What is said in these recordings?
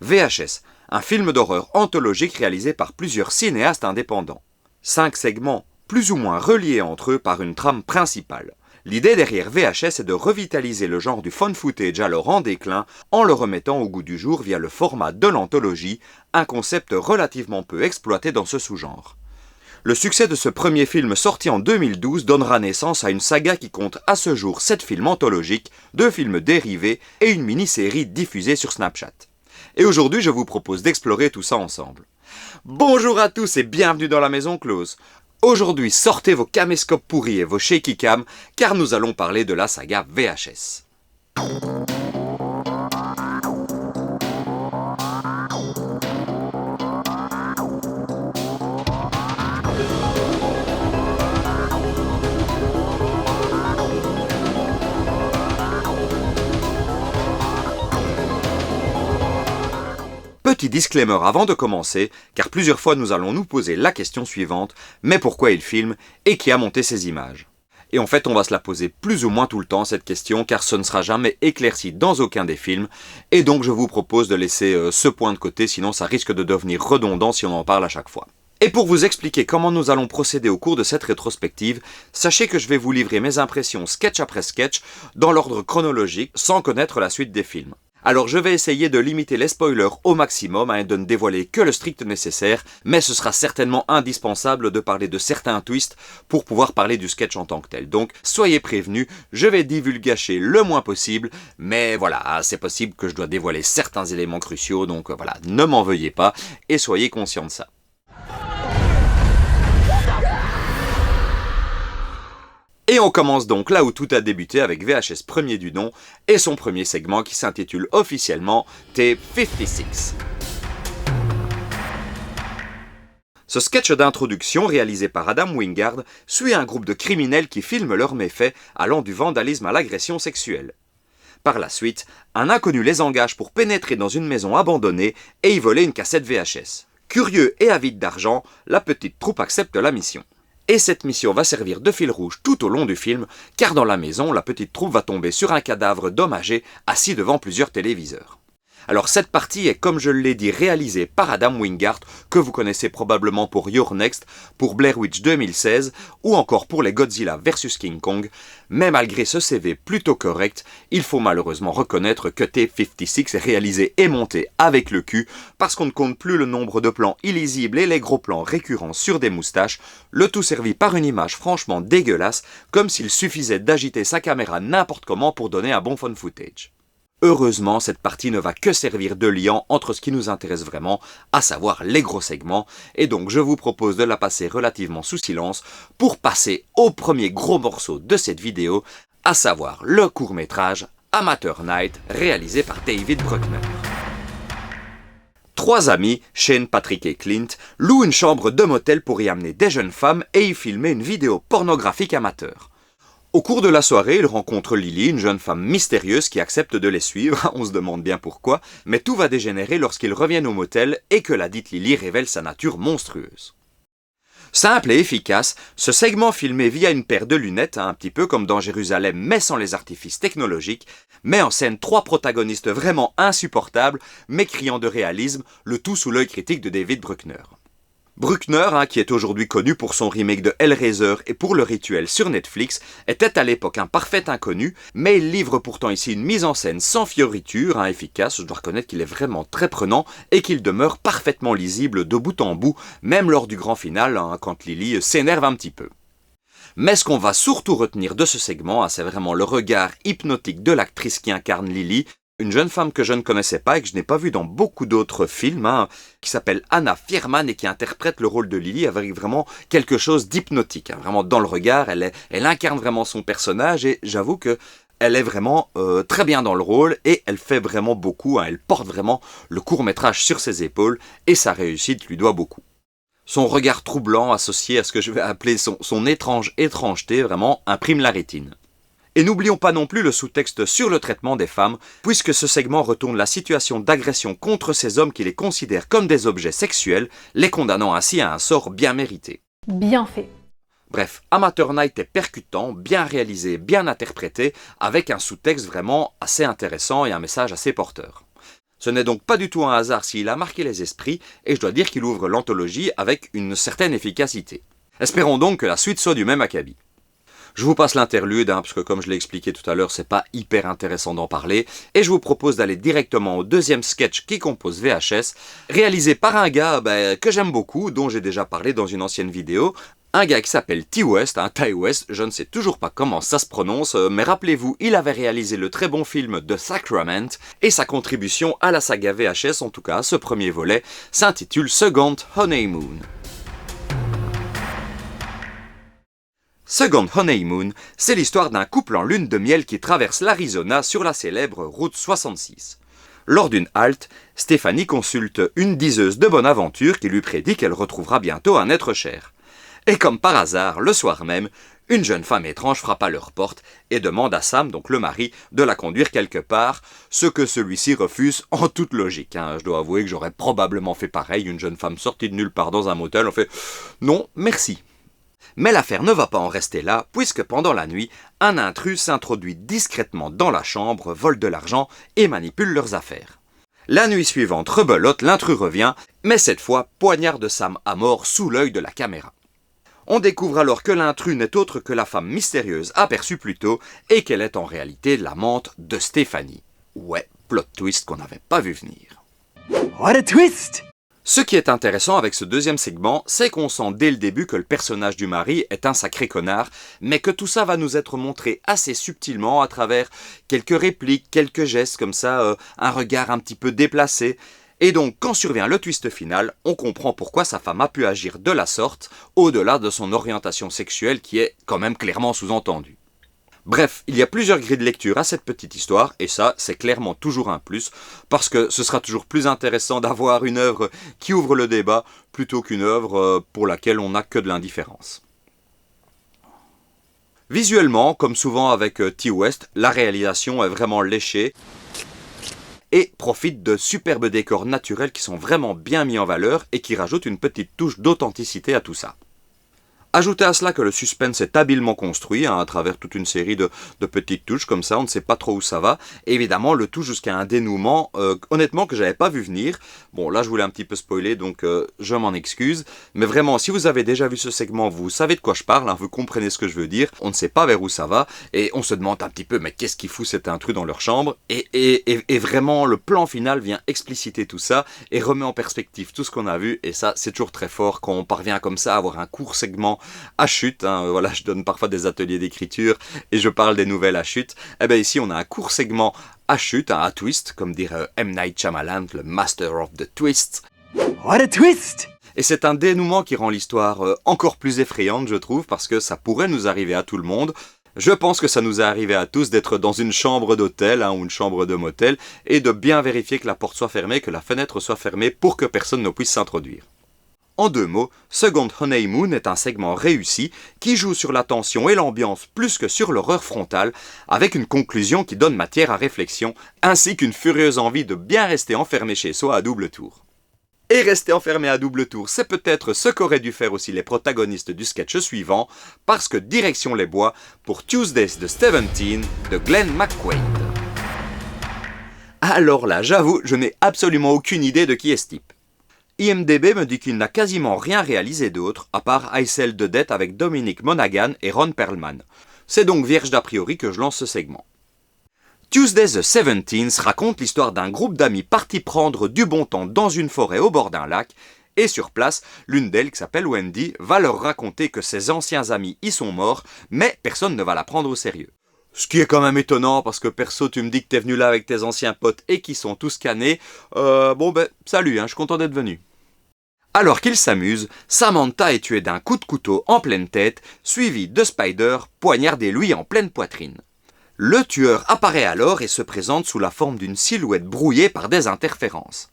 VHS, un film d'horreur anthologique réalisé par plusieurs cinéastes indépendants. 5 segments, plus ou moins reliés entre eux par une trame principale. L'idée derrière VHS est de revitaliser le genre du found footage alors en déclin en le remettant au goût du jour via le format de l'anthologie, un concept relativement peu exploité dans ce sous-genre. Le succès de ce premier film sorti en 2012 donnera naissance à une saga qui compte à ce jour 7 films anthologiques, 2 films dérivés et une mini-série diffusée sur Snapchat. Et aujourd'hui, je vous propose d'explorer tout ça ensemble. Bonjour à tous et bienvenue dans la Maison Close. Aujourd'hui, sortez vos caméscopes pourris et vos shaky cam, car nous allons parler de la saga VHS. Petit disclaimer avant de commencer, car plusieurs fois nous allons nous poser la question suivante, mais pourquoi il filme et qui a monté ces images? Et en fait on va se la poser plus ou moins tout le temps cette question, car ce ne sera jamais éclairci dans aucun des films, et donc je vous propose de laisser ce point de côté, sinon ça risque de devenir redondant si on en parle à chaque fois. Et pour vous expliquer comment nous allons procéder au cours de cette rétrospective, sachez que je vais vous livrer mes impressions sketch après sketch, dans l'ordre chronologique, sans connaître la suite des films. Alors je vais essayer de limiter les spoilers au maximum et de ne dévoiler que le strict nécessaire, mais ce sera certainement indispensable de parler de certains twists pour pouvoir parler du sketch en tant que tel. Donc soyez prévenus, je vais divulgacher le moins possible, mais voilà, c'est possible que je dois dévoiler certains éléments cruciaux, donc voilà, ne m'en veuillez pas et soyez conscients de ça. Et on commence donc là où tout a débuté avec VHS premier du nom et son premier segment qui s'intitule officiellement Tape 56. Ce sketch d'introduction réalisé par Adam Wingard suit un groupe de criminels qui filment leurs méfaits allant du vandalisme à l'agression sexuelle. Par la suite, un inconnu les engage pour pénétrer dans une maison abandonnée et y voler une cassette VHS. Curieux et avide d'argent, la petite troupe accepte la mission. Et cette mission va servir de fil rouge tout au long du film, car dans la maison, la petite troupe va tomber sur un cadavre d'homme âgé assis devant plusieurs téléviseurs. Alors cette partie est, comme je l'ai dit, réalisée par Adam Wingard, que vous connaissez probablement pour You're Next, pour Blair Witch 2016, ou encore pour les Godzilla vs King Kong, mais malgré ce CV plutôt correct, il faut malheureusement reconnaître que Tape 56 est réalisé et monté avec le cul, parce qu'on ne compte plus le nombre de plans illisibles et les gros plans récurrents sur des moustaches, le tout servi par une image franchement dégueulasse, comme s'il suffisait d'agiter sa caméra n'importe comment pour donner un bon fun footage. Heureusement, cette partie ne va que servir de liant entre ce qui nous intéresse vraiment, à savoir les gros segments, et donc je vous propose de la passer relativement sous silence pour passer au premier gros morceau de cette vidéo, à savoir le court-métrage Amateur Night, réalisé par David Bruckner. 3 amis, Shane, Patrick et Clint, louent une chambre de motel pour y amener des jeunes femmes et y filmer une vidéo pornographique amateur. Au cours de la soirée, ils rencontrent Lily, une jeune femme mystérieuse qui accepte de les suivre, on se demande bien pourquoi, mais tout va dégénérer lorsqu'ils reviennent au motel et que la dite Lily révèle sa nature monstrueuse. Simple et efficace, ce segment filmé via une paire de lunettes, un petit peu comme dans Jérusalem mais sans les artifices technologiques, met en scène 3 protagonistes vraiment insupportables, mais criant de réalisme, le tout sous l'œil critique de David Bruckner. Bruckner, qui est aujourd'hui connu pour son remake de Hellraiser et pour Le Rituel sur Netflix, était à l'époque un parfait inconnu, mais il livre pourtant ici une mise en scène sans fioriture, efficace, je dois reconnaître qu'il est vraiment très prenant et qu'il demeure parfaitement lisible de bout en bout, même lors du grand final, quand Lily s'énerve un petit peu. Mais ce qu'on va surtout retenir de ce segment, c'est vraiment le regard hypnotique de l'actrice qui incarne Lily, une jeune femme que je ne connaissais pas et que je n'ai pas vue dans beaucoup d'autres films, qui s'appelle Anna Fierman et qui interprète le rôle de Lily avec vraiment quelque chose d'hypnotique. Vraiment dans le regard, elle incarne vraiment son personnage et j'avoue que elle est vraiment très bien dans le rôle et elle fait vraiment beaucoup, elle porte vraiment le court-métrage sur ses épaules et sa réussite lui doit beaucoup. Son regard troublant associé à ce que je vais appeler son étrange étrangeté vraiment imprime la rétine. Et n'oublions pas non plus le sous-texte sur le traitement des femmes, puisque ce segment retourne la situation d'agression contre ces hommes qui les considèrent comme des objets sexuels, les condamnant ainsi à un sort bien mérité. Bien fait. Bref, Amateur Night est percutant, bien réalisé, bien interprété, avec un sous-texte vraiment assez intéressant et un message assez porteur. Ce n'est donc pas du tout un hasard s'il a marqué les esprits, et je dois dire qu'il ouvre l'anthologie avec une certaine efficacité. Espérons donc que la suite soit du même acabit. Je vous passe l'interlude, parce que comme je l'ai expliqué tout à l'heure, c'est pas hyper intéressant d'en parler, et je vous propose d'aller directement au deuxième sketch qui compose VHS, réalisé par un gars que j'aime beaucoup, dont j'ai déjà parlé dans une ancienne vidéo, un gars qui s'appelle Ti West, Ti West, je ne sais toujours pas comment ça se prononce, mais rappelez-vous, il avait réalisé le très bon film The Sacrament, et sa contribution à la saga VHS, en tout cas ce premier volet, s'intitule Second Honeymoon. Second Honeymoon, c'est l'histoire d'un couple en lune de miel qui traverse l'Arizona sur la célèbre route 66. Lors d'une halte, Stéphanie consulte une diseuse de bonne aventure qui lui prédit qu'elle retrouvera bientôt un être cher. Et comme par hasard, le soir même, une jeune femme étrange frappe à leur porte et demande à Sam, donc le mari, de la conduire quelque part, ce que celui-ci refuse en toute logique. Je dois avouer que j'aurais probablement fait pareil, une jeune femme sortie de nulle part dans un motel, on fait « non, merci ». Mais l'affaire ne va pas en rester là, puisque pendant la nuit, un intrus s'introduit discrètement dans la chambre, vole de l'argent et manipule leurs affaires. La nuit suivante, rebelote, l'intrus revient, mais cette fois poignarde Sam à mort sous l'œil de la caméra. On découvre alors que l'intrus n'est autre que la femme mystérieuse aperçue plus tôt et qu'elle est en réalité l'amante de Stéphanie. Ouais, plot twist qu'on n'avait pas vu venir. What a twist! Ce qui est intéressant avec ce deuxième segment, c'est qu'on sent dès le début que le personnage du mari est un sacré connard, mais que tout ça va nous être montré assez subtilement à travers quelques répliques, quelques gestes comme ça, un regard un petit peu déplacé. Et donc, quand survient le twist final, on comprend pourquoi sa femme a pu agir de la sorte, au-delà de son orientation sexuelle qui est quand même clairement sous-entendue. Bref, il y a plusieurs grilles de lecture à cette petite histoire, et ça, c'est clairement toujours un plus, parce que ce sera toujours plus intéressant d'avoir une œuvre qui ouvre le débat, plutôt qu'une œuvre pour laquelle on n'a que de l'indifférence. Visuellement, comme souvent avec Ti West, la réalisation est vraiment léchée, et profite de superbes décors naturels qui sont vraiment bien mis en valeur, et qui rajoutent une petite touche d'authenticité à tout ça. Ajoutez à cela que le suspense est habilement construit à travers toute une série de petites touches comme ça, on ne sait pas trop où ça va. Et évidemment, le tout jusqu'à un dénouement, honnêtement, que j'avais pas vu venir. Bon, là, je voulais un petit peu spoiler, donc je m'en excuse. Mais vraiment, si vous avez déjà vu ce segment, vous savez de quoi je parle, vous comprenez ce que je veux dire. On ne sait pas vers où ça va, et on se demande un petit peu, mais qu'est-ce qu'il fout cet intrus dans leur chambre? Et vraiment, le plan final vient expliciter tout ça, et remet en perspective tout ce qu'on a vu. Et ça, c'est toujours très fort quand on parvient comme ça à avoir un court segment à chute, voilà, je donne parfois des ateliers d'écriture et je parle des nouvelles à chute. Eh bien ici on a un court segment à chute, à twist, comme dirait M. Night Shyamalan, le master of the twist. What a twist! Et c'est un dénouement qui rend l'histoire encore plus effrayante, je trouve, parce que ça pourrait nous arriver à tout le monde. Je pense que ça nous est arrivé à tous d'être dans une chambre d'hôtel ou une chambre de motel et de bien vérifier que la porte soit fermée, que la fenêtre soit fermée pour que personne ne puisse s'introduire. En deux mots, Second Honeymoon est un segment réussi qui joue sur la tension et l'ambiance plus que sur l'horreur frontale, avec une conclusion qui donne matière à réflexion, ainsi qu'une furieuse envie de bien rester enfermé chez soi à double tour. Et rester enfermé à double tour, c'est peut-être ce qu'auraient dû faire aussi les protagonistes du sketch suivant, parce que direction les bois pour Tuesdays the 17 de Glenn McQuaid. Alors là, j'avoue, je n'ai absolument aucune idée de qui est ce type. IMDb me dit qu'il n'a quasiment rien réalisé d'autre, à part I Sell the Dead avec Dominic Monaghan et Ron Perlman. C'est donc vierge d'a priori que je lance ce segment. Tuesday the 17th raconte l'histoire d'un groupe d'amis partis prendre du bon temps dans une forêt au bord d'un lac, et sur place, l'une d'elles, qui s'appelle Wendy, va leur raconter que ses anciens amis y sont morts, mais personne ne va la prendre au sérieux. Ce qui est quand même étonnant, parce que perso, tu me dis que t'es venu là avec tes anciens potes et qui sont tous canés. Salut, je suis content d'être venu. Alors qu'ils s'amusent, Samantha est tuée d'un coup de couteau en pleine tête, suivi de Spider, poignardé lui en pleine poitrine. Le tueur apparaît alors et se présente sous la forme d'une silhouette brouillée par des interférences.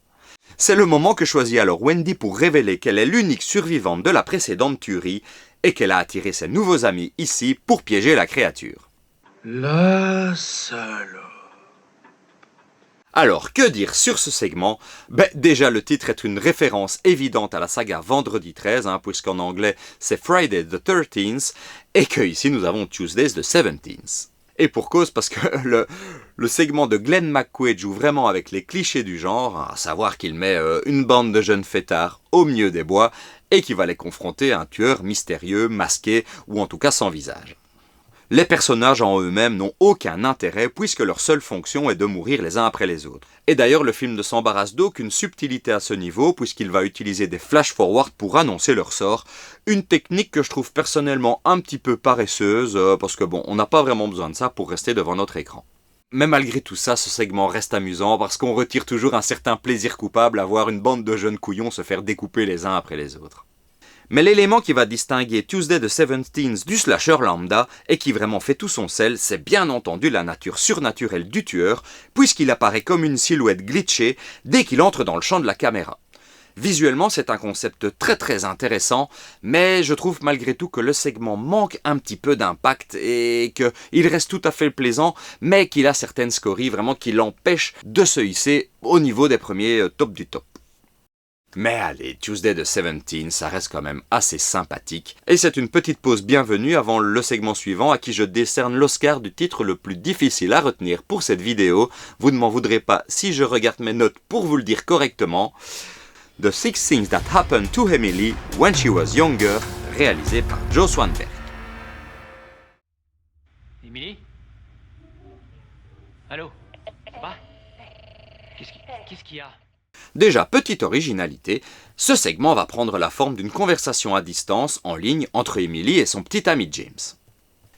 C'est le moment que choisit alors Wendy pour révéler qu'elle est l'unique survivante de la précédente tuerie et qu'elle a attiré ses nouveaux amis ici pour piéger la créature. La salope. Alors, que dire sur ce segment? Déjà, le titre est une référence évidente à la saga Vendredi 13, puisqu'en anglais, c'est Friday the 13th, et que ici, nous avons Tuesdays the 17th. Et pour cause, parce que le segment de Glenn McQuaid joue vraiment avec les clichés du genre, à savoir qu'il met une bande de jeunes fêtards au milieu des bois et qu'il va les confronter à un tueur mystérieux, masqué ou en tout cas sans visage. Les personnages en eux-mêmes n'ont aucun intérêt puisque leur seule fonction est de mourir les uns après les autres. Et d'ailleurs, le film ne s'embarrasse d'aucune subtilité à ce niveau puisqu'il va utiliser des flash-forward pour annoncer leur sort. Une technique que je trouve personnellement un petit peu paresseuse parce que bon, on n'a pas vraiment besoin de ça pour rester devant notre écran. Mais malgré tout ça, ce segment reste amusant parce qu'on retire toujours un certain plaisir coupable à voir une bande de jeunes couillons se faire découper les uns après les autres. Mais l'élément qui va distinguer Tuesday the 17th du slasher lambda et qui vraiment fait tout son sel, c'est bien entendu la nature surnaturelle du tueur, puisqu'il apparaît comme une silhouette glitchée dès qu'il entre dans le champ de la caméra. Visuellement, c'est un concept très intéressant, mais je trouve malgré tout que le segment manque un petit peu d'impact et qu'il reste tout à fait plaisant, mais qu'il a certaines scories vraiment qui l'empêchent de se hisser au niveau des premiers top du top. Mais allez, Tuesday the 17th, ça reste quand même assez sympathique. Et c'est une petite pause bienvenue avant le segment suivant à qui je décerne l'Oscar du titre le plus difficile à retenir pour cette vidéo. Vous ne m'en voudrez pas si je regarde mes notes pour vous le dire correctement. The Six Things That Happened to Emily When She Was Younger, réalisé par Joe Swanberg. Emily? Allô? Papa? Qu'est-ce qu'il y a? Déjà, petite originalité, ce segment va prendre la forme d'une conversation à distance en ligne entre Emily et son petit ami James.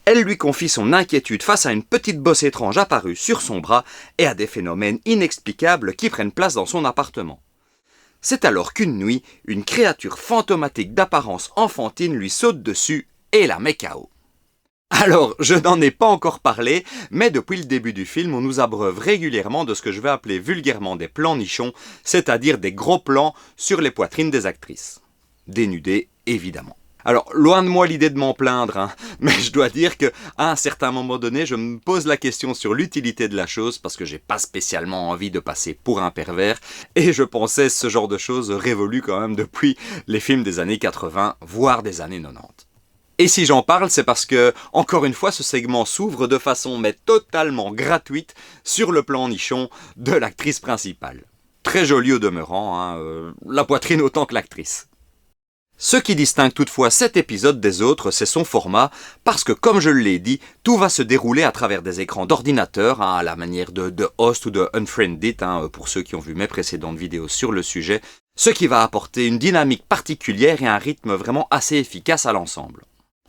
Elle lui confie son inquiétude face à une petite bosse étrange apparue sur son bras et à des phénomènes inexplicables qui prennent place dans son appartement. C'est alors qu'une nuit, une créature fantomatique d'apparence enfantine lui saute dessus et la met KO. Alors, je n'en ai pas encore parlé, mais depuis le début du film, on nous abreuve régulièrement de ce que je vais appeler vulgairement des plans nichons, c'est-à-dire des gros plans sur les poitrines des actrices. Dénudées, évidemment. Alors, loin de moi l'idée de m'en plaindre, mais je dois dire qu'à un certain moment donné, je me pose la question sur l'utilité de la chose, parce que j'ai pas spécialement envie de passer pour un pervers, et je pensais ce genre de choses révolu quand même depuis les films des années 80, voire des années 90. Et si j'en parle, c'est parce que, encore une fois, ce segment s'ouvre de façon mais totalement gratuite sur le plan nichon de l'actrice principale. Très jolie au demeurant, la poitrine autant que l'actrice. Ce qui distingue toutefois cet épisode des autres, c'est son format, parce que comme je l'ai dit, tout va se dérouler à travers des écrans d'ordinateur, à la manière de Host ou de Unfriended, pour ceux qui ont vu mes précédentes vidéos sur le sujet, ce qui va apporter une dynamique particulière et un rythme vraiment assez efficace à l'ensemble.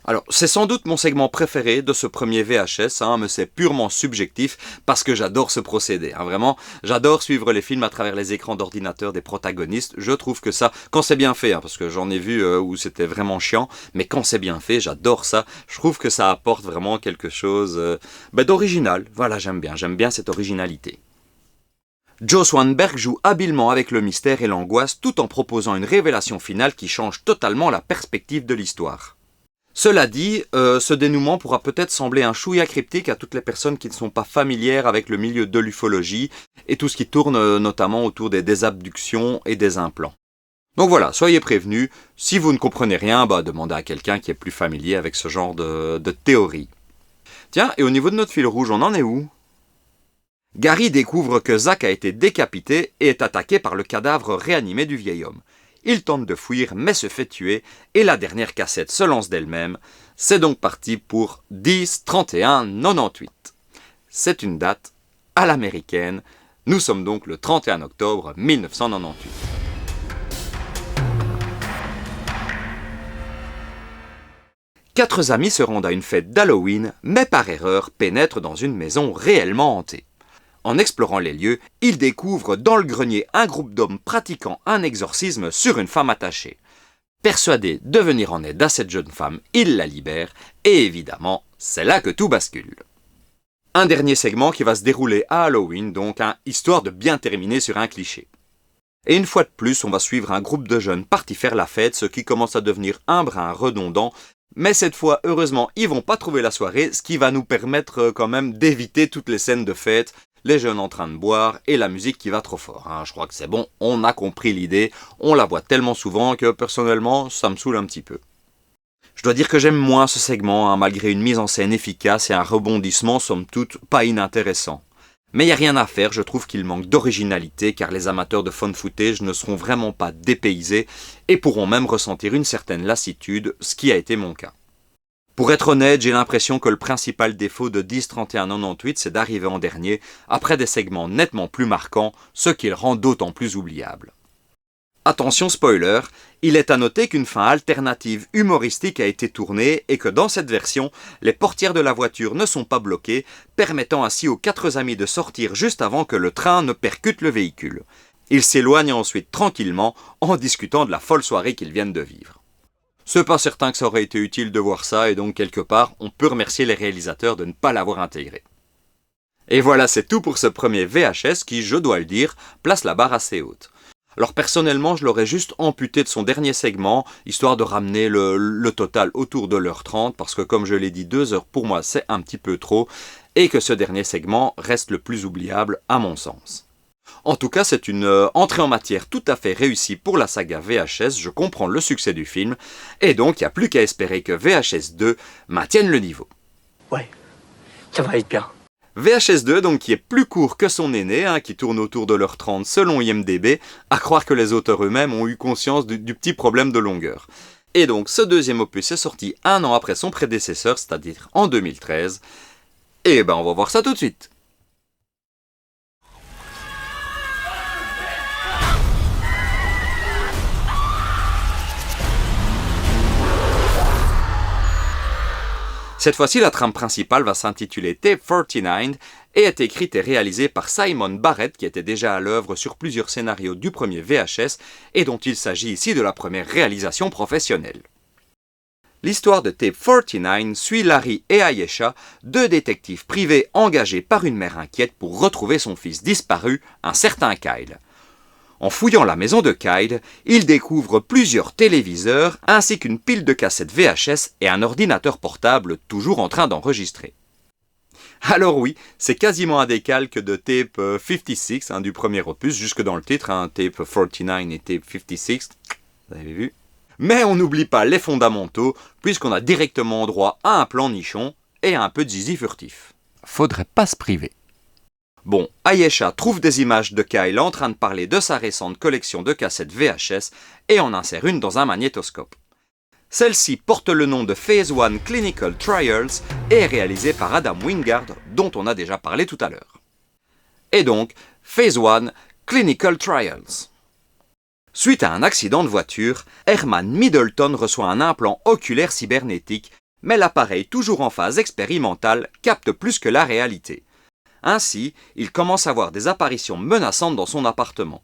Alors, c'est sans doute mon segment préféré de ce premier VHS, mais c'est purement subjectif parce que j'adore ce procédé. Vraiment, j'adore suivre les films à travers les écrans d'ordinateur des protagonistes. Je trouve que ça, quand c'est bien fait, parce que j'en ai vu où c'était vraiment chiant, mais quand c'est bien fait, j'adore ça. Je trouve que ça apporte vraiment quelque chose d'original. Voilà, j'aime bien cette originalité. Joe Swanberg joue habilement avec le mystère et l'angoisse tout en proposant une révélation finale qui change totalement la perspective de l'histoire. Cela dit, ce dénouement pourra peut-être sembler un chouïa cryptique à toutes les personnes qui ne sont pas familières avec le milieu de l'ufologie et tout ce qui tourne notamment autour des abductions et des implants. Donc voilà, soyez prévenus, si vous ne comprenez rien, demandez à quelqu'un qui est plus familier avec ce genre de théorie. Tiens, et au niveau de notre fil rouge, on en est où ? Gary découvre que Zach a été décapité et est attaqué par le cadavre réanimé du vieil homme. Il tente de fuir mais se fait tuer et la dernière cassette se lance d'elle-même. C'est donc parti pour 10-31-98. C'est une date à l'américaine. Nous sommes donc le 31 octobre 1998. Quatre amis se rendent à une fête d'Halloween, mais par erreur pénètrent dans une maison réellement hantée. En explorant les lieux, ils découvrent dans le grenier un groupe d'hommes pratiquant un exorcisme sur une femme attachée. Persuadés de venir en aide à cette jeune femme, ils la libèrent, et évidemment, c'est là que tout bascule. Un dernier segment qui va se dérouler à Halloween, donc, histoire de bien terminer sur un cliché. Et une fois de plus, on va suivre un groupe de jeunes partis faire la fête, ce qui commence à devenir un brin redondant, mais cette fois, heureusement, ils vont pas trouver la soirée, ce qui va nous permettre quand même d'éviter toutes les scènes de fête, les jeunes en train de boire et la musique qui va trop fort. Je crois que c'est bon, on a compris l'idée, on la voit tellement souvent que personnellement, ça me saoule un petit peu. Je dois dire que j'aime moins ce segment, hein, malgré une mise en scène efficace et un rebondissement somme toute pas inintéressant. Mais il n'y a rien à faire, je trouve qu'il manque d'originalité car les amateurs de found footage ne seront vraiment pas dépaysés et pourront même ressentir une certaine lassitude, ce qui a été mon cas. Pour être honnête, j'ai l'impression que le principal défaut de 10-31-98 c'est d'arriver en dernier, après des segments nettement plus marquants, ce qui le rend d'autant plus oubliable. Attention spoiler, il est à noter qu'une fin alternative humoristique a été tournée et que dans cette version, les portières de la voiture ne sont pas bloquées, permettant ainsi aux 4 amis de sortir juste avant que le train ne percute le véhicule. Ils s'éloignent ensuite tranquillement en discutant de la folle soirée qu'ils viennent de vivre. C'est pas certain que ça aurait été utile de voir ça et donc quelque part, on peut remercier les réalisateurs de ne pas l'avoir intégré. Et voilà, c'est tout pour ce premier VHS qui, je dois le dire, place la barre assez haute. Alors personnellement, je l'aurais juste amputé de son dernier segment, histoire de ramener le total autour de l'heure 30, parce que comme je l'ai dit, 2 heures pour moi c'est un petit peu trop, et que ce dernier segment reste le plus oubliable à mon sens. En tout cas, c'est une entrée en matière tout à fait réussie pour la saga VHS, je comprends le succès du film, et donc il n'y a plus qu'à espérer que VHS 2 maintienne le niveau. Ouais, ça va être bien. VHS 2, donc, qui est plus court que son aîné, hein, qui tourne autour de l'heure 30 selon IMDb, à croire que les auteurs eux-mêmes ont eu conscience du petit problème de longueur. Et donc, ce deuxième opus est sorti 1 an après son prédécesseur, c'est-à-dire en 2013. Et ben, on va voir ça tout de suite. Cette fois-ci, la trame principale va s'intituler Tape 49 et est écrite et réalisée par Simon Barrett, qui était déjà à l'œuvre sur plusieurs scénarios du premier VHS et dont il s'agit ici de la première réalisation professionnelle. L'histoire de Tape 49 suit Larry et Ayesha, 2 détectives privés engagés par une mère inquiète pour retrouver son fils disparu, un certain Kyle. En fouillant la maison de Kyle, ils découvrent plusieurs téléviseurs ainsi qu'une pile de cassettes VHS et un ordinateur portable toujours en train d'enregistrer. Alors oui, c'est quasiment un décalque de Tape 56 du premier opus, jusque dans le titre, Tape 49 et Tape 56, vous avez vu. Mais on n'oublie pas les fondamentaux, puisqu'on a directement droit à un plan nichon et à un peu de zizi furtif. Faudrait pas se priver. Bon, Ayesha trouve des images de Kyle en train de parler de sa récente collection de cassettes VHS et en insère une dans un magnétoscope. Celle-ci porte le nom de Phase 1 Clinical Trials et est réalisée par Adam Wingard, dont on a déjà parlé tout à l'heure. Et donc, Phase 1 Clinical Trials. Suite à un accident de voiture, Herman Middleton reçoit un implant oculaire cybernétique, mais l'appareil, toujours en phase expérimentale, capte plus que la réalité. Ainsi, il commence à voir des apparitions menaçantes dans son appartement.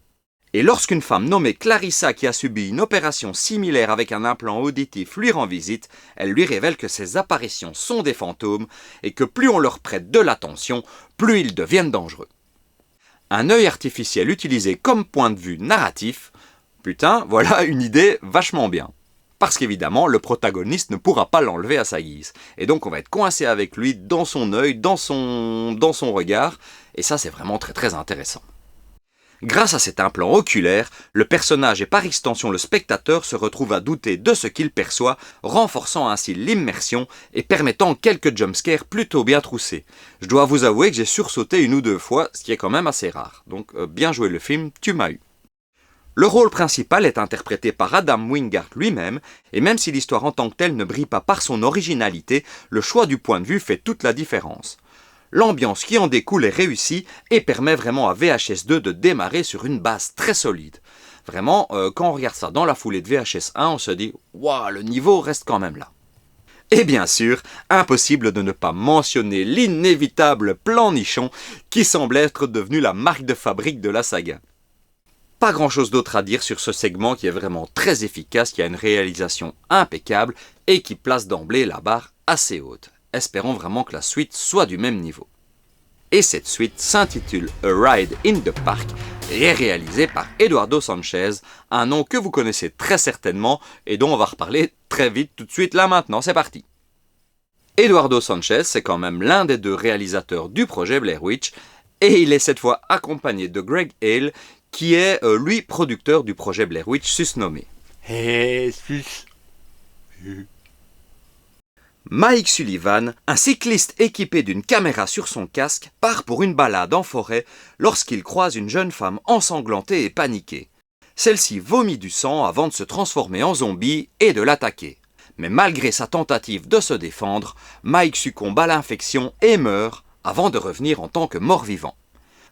Et lorsqu'une femme nommée Clarissa, qui a subi une opération similaire avec un implant auditif, lui rend visite, elle lui révèle que ces apparitions sont des fantômes et que plus on leur prête de l'attention, plus ils deviennent dangereux. Un œil artificiel utilisé comme point de vue narratif, putain, voilà une idée vachement bien. Parce qu'évidemment, le protagoniste ne pourra pas l'enlever à sa guise. Et donc on va être coincé avec lui dans son œil, dans son regard, et ça c'est vraiment très très intéressant. Grâce à cet implant oculaire, le personnage et par extension le spectateur se retrouve à douter de ce qu'il perçoit, renforçant ainsi l'immersion et permettant quelques jumpscares plutôt bien troussés. Je dois vous avouer que j'ai sursauté 1 ou 2 fois, ce qui est quand même assez rare. Donc bien joué le film, tu m'as eu. Le rôle principal est interprété par Adam Wingard lui-même, et même si l'histoire en tant que telle ne brille pas par son originalité, le choix du point de vue fait toute la différence. L'ambiance qui en découle est réussie et permet vraiment à VHS 2 de démarrer sur une base très solide. Vraiment, quand on regarde ça dans la foulée de VHS 1, on se dit « Waouh, le niveau reste quand même là ». Et bien sûr, impossible de ne pas mentionner l'inévitable plan nichon qui semble être devenu la marque de fabrique de la saga. Pas grand chose d'autre à dire sur ce segment qui est vraiment très efficace, qui a une réalisation impeccable et qui place d'emblée la barre assez haute. Espérons vraiment que la suite soit du même niveau. Et cette suite s'intitule A Ride in the Park et est réalisée par Eduardo Sanchez, un nom que vous connaissez très certainement et dont on va reparler très vite tout de suite là maintenant, c'est parti. Eduardo Sanchez, c'est quand même l'un des 2 réalisateurs du projet Blair Witch et il est cette fois accompagné de Greg Hale, qui est, lui, producteur du projet Blair Witch susnommé. Mike Sullivan, un cycliste équipé d'une caméra sur son casque, part pour une balade en forêt lorsqu'il croise une jeune femme ensanglantée et paniquée. Celle-ci vomit du sang avant de se transformer en zombie et de l'attaquer. Mais malgré sa tentative de se défendre, Mike succombe à l'infection et meurt avant de revenir en tant que mort-vivant.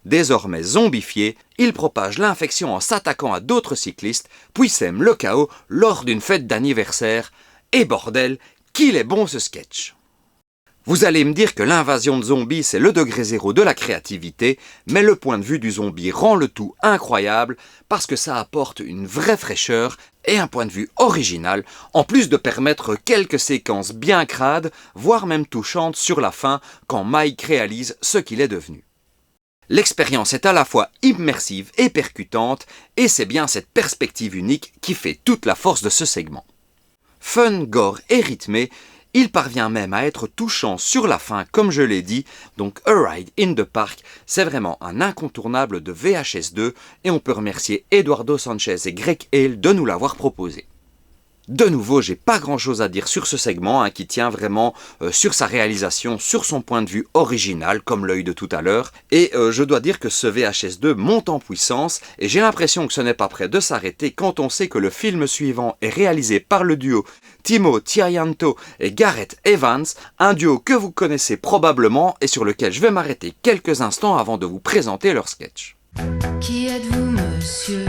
Désormais zombifié, il propage l'infection en s'attaquant à d'autres cyclistes, puis sème le chaos lors d'une fête d'anniversaire. Et bordel, qu'il est bon ce sketch! Vous allez me dire que l'invasion de zombies c'est le degré zéro de la créativité, mais le point de vue du zombie rend le tout incroyable parce que ça apporte une vraie fraîcheur et un point de vue original, en plus de permettre quelques séquences bien crades, voire même touchantes sur la fin quand Mike réalise ce qu'il est devenu. L'expérience est à la fois immersive et percutante, et c'est bien cette perspective unique qui fait toute la force de ce segment. Fun, gore et rythmé, il parvient même à être touchant sur la fin, comme je l'ai dit, donc A Ride in the Park, c'est vraiment un incontournable de VHS 2, et on peut remercier Eduardo Sanchez et Greg Hale de nous l'avoir proposé. De nouveau, j'ai pas grand chose à dire sur ce segment qui tient vraiment sur sa réalisation, sur son point de vue original, comme l'œil de tout à l'heure. Et je dois dire que ce VHS 2 monte en puissance et j'ai l'impression que ce n'est pas prêt de s'arrêter quand on sait que le film suivant est réalisé par le duo Timo Tirayanto et Gareth Evans, un duo que vous connaissez probablement et sur lequel je vais m'arrêter quelques instants avant de vous présenter leur sketch. Qui êtes-vous, monsieur ?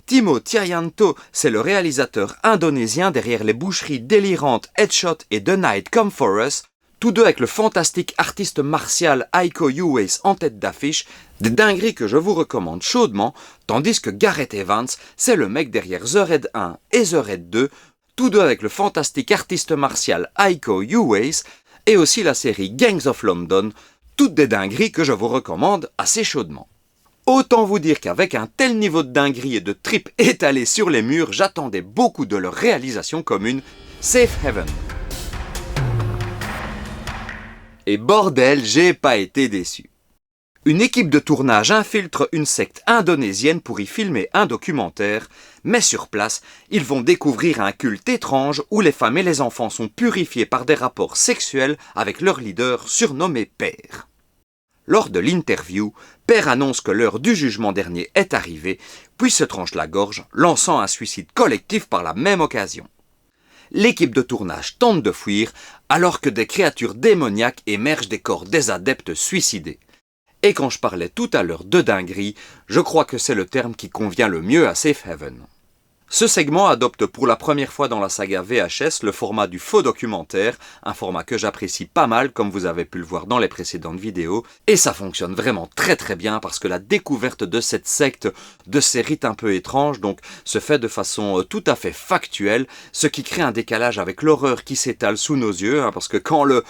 Timo Tirayanto, c'est le réalisateur indonésien derrière les boucheries délirantes Headshot et The Night Come For Us, tous deux avec le fantastique artiste martial Iko Uwais en tête d'affiche, des dingueries que je vous recommande chaudement, tandis que Gareth Evans, c'est le mec derrière The Raid 1 et The Raid 2, tous deux avec le fantastique artiste martial Iko Uwais, et aussi la série Gangs of London, toutes des dingueries que je vous recommande assez chaudement. Autant vous dire qu'avec un tel niveau de dinguerie et de trip étalé sur les murs, j'attendais beaucoup de leur réalisation commune, Safe Haven. Et bordel, j'ai pas été déçu. Une équipe de tournage infiltre une secte indonésienne pour y filmer un documentaire, mais sur place, ils vont découvrir un culte étrange où les femmes et les enfants sont purifiés par des rapports sexuels avec leur leader surnommé Père. Lors de l'interview, Père annonce que l'heure du jugement dernier est arrivée, puis se tranche la gorge, lançant un suicide collectif par la même occasion. L'équipe de tournage tente de fuir, alors que des créatures démoniaques émergent des corps des adeptes suicidés. Et quand je parlais tout à l'heure de dinguerie, je crois que c'est le terme qui convient le mieux à Safe Haven. Ce segment adopte pour la première fois dans la saga VHS le format du faux documentaire, un format que j'apprécie pas mal comme vous avez pu le voir dans les précédentes vidéos, et ça fonctionne vraiment très très bien parce que la découverte de cette secte, de ces rites un peu étranges, donc se fait de façon tout à fait factuelle, ce qui crée un décalage avec l'horreur qui s'étale sous nos yeux, parce que quand le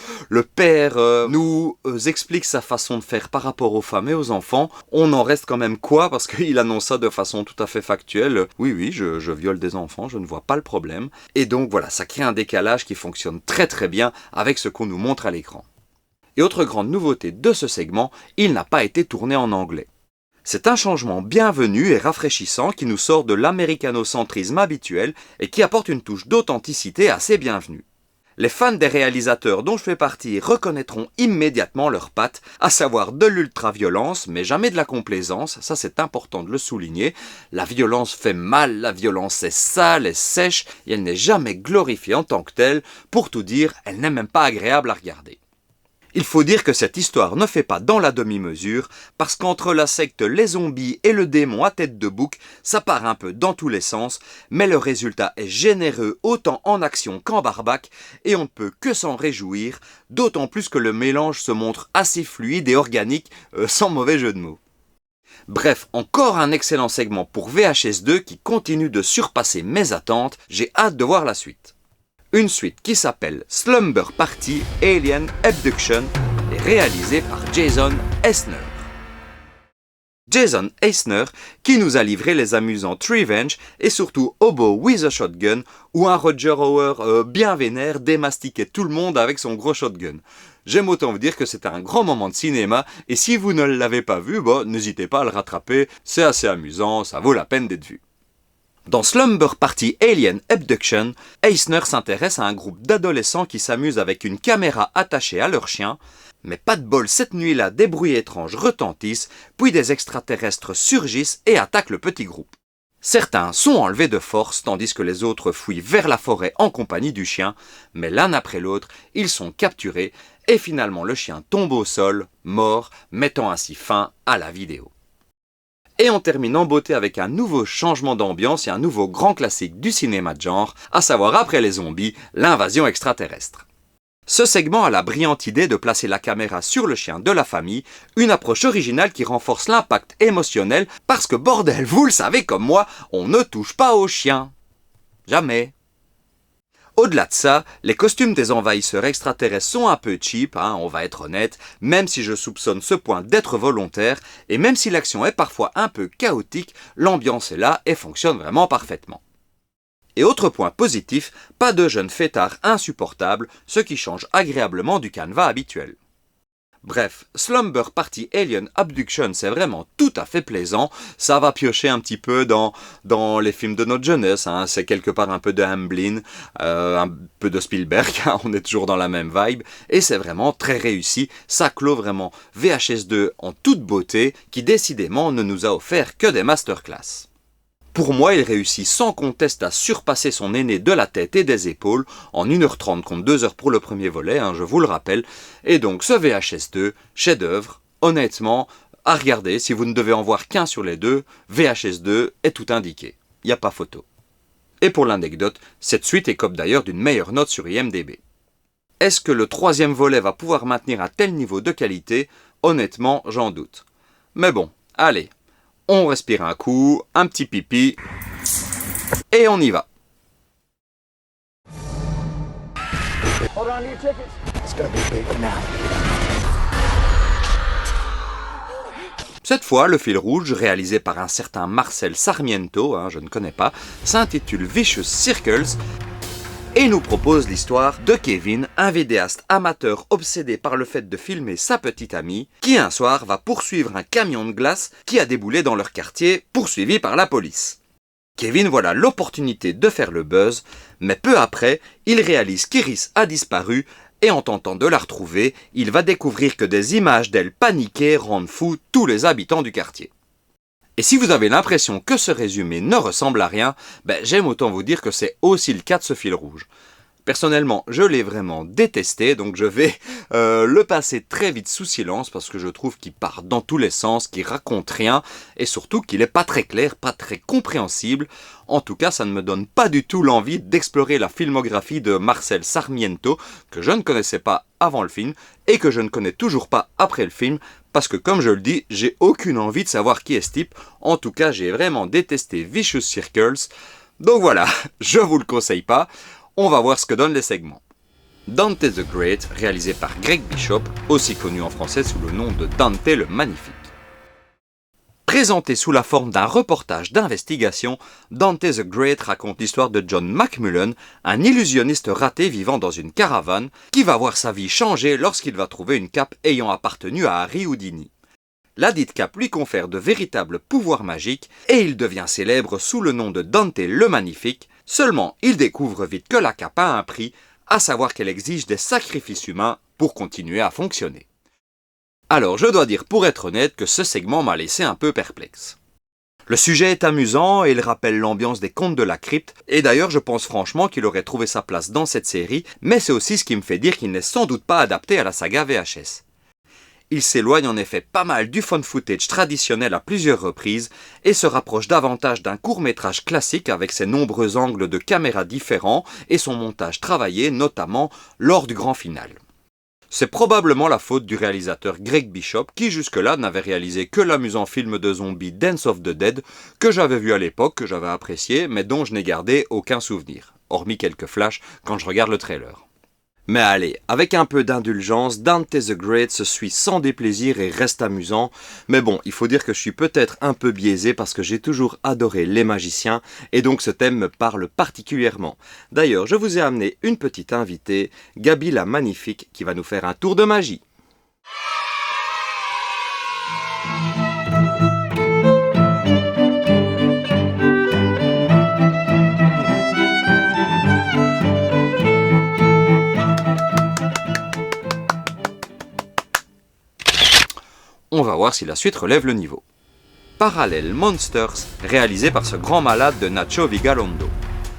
père nous explique sa façon de faire par rapport aux femmes et aux enfants, on en reste quand même quoi, parce qu'il annonce ça de façon tout à fait factuelle. Oui, je viole des enfants, je ne vois pas le problème. Et donc voilà, ça crée un décalage qui fonctionne très très bien avec ce qu'on nous montre à l'écran. Et autre grande nouveauté de ce segment, il n'a pas été tourné en anglais. C'est un changement bienvenu et rafraîchissant qui nous sort de l'américanocentrisme habituel et qui apporte une touche d'authenticité assez bienvenue. Les fans des réalisateurs dont je fais partie reconnaîtront immédiatement leurs pattes, à savoir de l'ultra-violence, mais jamais de la complaisance, ça c'est important de le souligner. La violence fait mal, la violence est sale et sèche, et elle n'est jamais glorifiée en tant que telle, pour tout dire, elle n'est même pas agréable à regarder. Il faut dire que cette histoire ne fait pas dans la demi-mesure, parce qu'entre la secte, les zombies et le démon à tête de bouc, ça part un peu dans tous les sens, mais le résultat est généreux autant en action qu'en barbaque, et on ne peut que s'en réjouir, d'autant plus que le mélange se montre assez fluide et organique, sans mauvais jeu de mots. Bref, encore un excellent segment pour VHS 2 qui continue de surpasser mes attentes, j'ai hâte de voir la suite. Une suite qui s'appelle Slumber Party Alien Abduction est réalisée par Jason Eisner. Jason Eisner qui nous a livré les amusantes Revenge et surtout Hobo with a Shotgun où un Roger Hauer bien vénère démastiquait tout le monde avec son gros shotgun. J'aime autant vous dire que c'est un grand moment de cinéma et si vous ne l'avez pas vu, n'hésitez pas à le rattraper, c'est assez amusant, ça vaut la peine d'être vu. Dans Slumber Party Alien Abduction, Eisner s'intéresse à un groupe d'adolescents qui s'amusent avec une caméra attachée à leur chien, mais pas de bol, cette nuit-là, des bruits étranges retentissent, puis des extraterrestres surgissent et attaquent le petit groupe. Certains sont enlevés de force, tandis que les autres fuient vers la forêt en compagnie du chien, mais l'un après l'autre, ils sont capturés, et finalement le chien tombe au sol, mort, mettant ainsi fin à la vidéo. Et on termine en beauté avec un nouveau changement d'ambiance et un nouveau grand classique du cinéma de genre, à savoir après les zombies, l'invasion extraterrestre. Ce segment a la brillante idée de placer la caméra sur le chien de la famille, une approche originale qui renforce l'impact émotionnel parce que bordel, vous le savez comme moi, on ne touche pas aux chiens. Jamais. Au-delà de ça, les costumes des envahisseurs extraterrestres sont un peu cheap, on va être honnête, même si je soupçonne ce point d'être volontaire, et même si l'action est parfois un peu chaotique, l'ambiance est là et fonctionne vraiment parfaitement. Et autre point positif, pas de jeunes fêtards insupportables, ce qui change agréablement du canevas habituel. Bref, Slumber Party Alien Abduction, c'est vraiment tout à fait plaisant, ça va piocher un petit peu dans les films de notre jeunesse, c'est quelque part un peu de Hamblin, un peu de Spielberg, on est toujours dans la même vibe, et c'est vraiment très réussi, ça clôt vraiment VHS 2 en toute beauté, qui décidément ne nous a offert que des masterclass. Pour moi, il réussit sans conteste à surpasser son aîné de la tête et des épaules en 1h30 contre 2h pour le premier volet, je vous le rappelle. Et donc ce VHS 2, chef-d'œuvre, honnêtement, à regarder, si vous ne devez en voir qu'un sur les deux, VHS 2 est tout indiqué. Il n'y a pas photo. Et pour l'anecdote, cette suite écope d'ailleurs d'une meilleure note sur IMDb. Est-ce que le troisième volet va pouvoir maintenir un tel niveau de qualité? Honnêtement, j'en doute. Mais bon, allez. On respire un coup, un petit pipi, et on y va. Cette fois, le fil rouge, réalisé par un certain Marcel Sarmiento, je ne connais pas, s'intitule Vicious Circles, et nous propose l'histoire de Kevin, un vidéaste amateur obsédé par le fait de filmer sa petite amie, qui un soir va poursuivre un camion de glace qui a déboulé dans leur quartier, poursuivi par la police. Kevin voit là l'opportunité de faire le buzz, mais peu après, il réalise qu'Iris a disparu, et en tentant de la retrouver, il va découvrir que des images d'elle paniquée rendent fous tous les habitants du quartier. Et si vous avez l'impression que ce résumé ne ressemble à rien, j'aime autant vous dire que c'est aussi le cas de ce fil rouge. Personnellement, je l'ai vraiment détesté, donc je vais le passer très vite sous silence parce que je trouve qu'il part dans tous les sens, qu'il raconte rien et surtout qu'il n'est pas très clair, pas très compréhensible. En tout cas, ça ne me donne pas du tout l'envie d'explorer la filmographie de Marcel Sarmiento, que je ne connaissais pas avant le film et que je ne connais toujours pas après le film, parce que comme je le dis, j'ai aucune envie de savoir qui est ce type. En tout cas, j'ai vraiment détesté Vicious Circles. Donc voilà, je vous le conseille pas. On va voir ce que donnent les segments. Dante the Great, réalisé par Greg Bishop, aussi connu en français sous le nom de Dante le Magnifique. Présenté sous la forme d'un reportage d'investigation, Dante the Great raconte l'histoire de John McMullen, un illusionniste raté vivant dans une caravane, qui va voir sa vie changer lorsqu'il va trouver une cape ayant appartenu à Harry Houdini. La dite cape lui confère de véritables pouvoirs magiques et il devient célèbre sous le nom de Dante le Magnifique. Seulement, il découvre vite que la cape a un prix, à savoir qu'elle exige des sacrifices humains pour continuer à fonctionner. Alors, je dois dire pour être honnête que ce segment m'a laissé un peu perplexe. Le sujet est amusant et il rappelle l'ambiance des contes de la crypte, et d'ailleurs je pense franchement qu'il aurait trouvé sa place dans cette série, mais c'est aussi ce qui me fait dire qu'il n'est sans doute pas adapté à la saga VHS. Il s'éloigne en effet pas mal du found footage traditionnel à plusieurs reprises et se rapproche davantage d'un court-métrage classique avec ses nombreux angles de caméra différents et son montage travaillé notamment lors du grand final. C'est probablement la faute du réalisateur Greg Bishop qui jusque-là n'avait réalisé que l'amusant film de zombies Dance of the Dead que j'avais vu à l'époque, que j'avais apprécié mais dont je n'ai gardé aucun souvenir, hormis quelques flashs quand je regarde le trailer. Mais allez, avec un peu d'indulgence, Dante the Great se suit sans déplaisir et reste amusant. Mais bon, il faut dire que je suis peut-être un peu biaisé parce que j'ai toujours adoré les magiciens et donc ce thème me parle particulièrement. D'ailleurs, je vous ai amené une petite invitée, Gabi la Magnifique, qui va nous faire un tour de magie. savoir si la suite relève le niveau. Parallel Monsters, réalisé par ce grand malade de Nacho Vigalondo.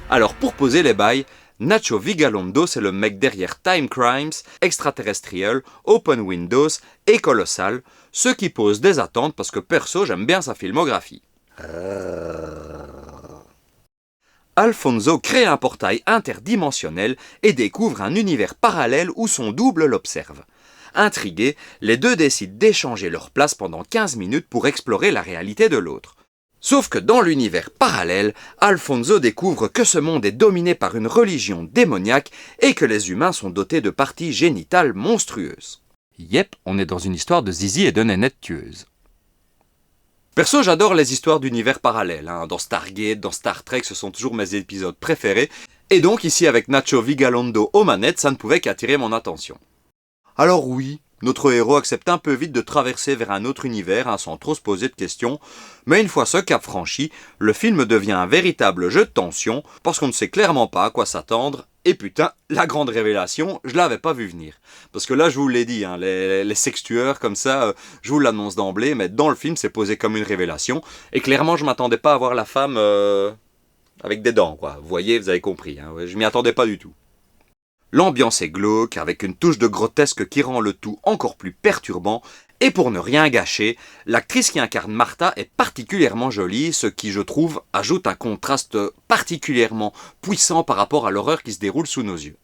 Alors pour poser les bails, Nacho Vigalondo c'est le mec derrière Time Crimes, Extraterrestrial, Open Windows et Colossal, ce qui pose des attentes parce que perso j'aime bien sa filmographie. Alfonso crée un portail interdimensionnel et découvre un univers parallèle où son double l'observe. Intrigués, les deux décident d'échanger leur place pendant 15 minutes pour explorer la réalité de l'autre. Sauf que dans l'univers parallèle, Alfonso découvre que ce monde est dominé par une religion démoniaque et que les humains sont dotés de parties génitales monstrueuses. Yep, on est dans une histoire de zizi et de nénette tueuse. Perso, j'adore les histoires d'univers parallèles. Dans Stargate, dans Star Trek, ce sont toujours mes épisodes préférés. Et donc ici, avec Nacho Vigalondo aux manettes, ça ne pouvait qu'attirer mon attention. Alors oui, notre héros accepte un peu vite de traverser vers un autre univers sans trop se poser de questions, mais une fois ce cap franchi, le film devient un véritable jeu de tension parce qu'on ne sait clairement pas à quoi s'attendre, et putain, la grande révélation, je l'avais pas vu venir. Parce que là, je vous l'ai dit, les sextueurs comme ça, je vous l'annonce d'emblée, mais dans le film, c'est posé comme une révélation, et clairement, je m'attendais pas à voir la femme avec des dents, quoi. Vous voyez, vous avez compris, je m'y attendais pas du tout. L'ambiance est glauque, avec une touche de grotesque qui rend le tout encore plus perturbant, et pour ne rien gâcher, l'actrice qui incarne Martha est particulièrement jolie, ce qui, je trouve, ajoute un contraste particulièrement puissant par rapport à l'horreur qui se déroule sous nos yeux.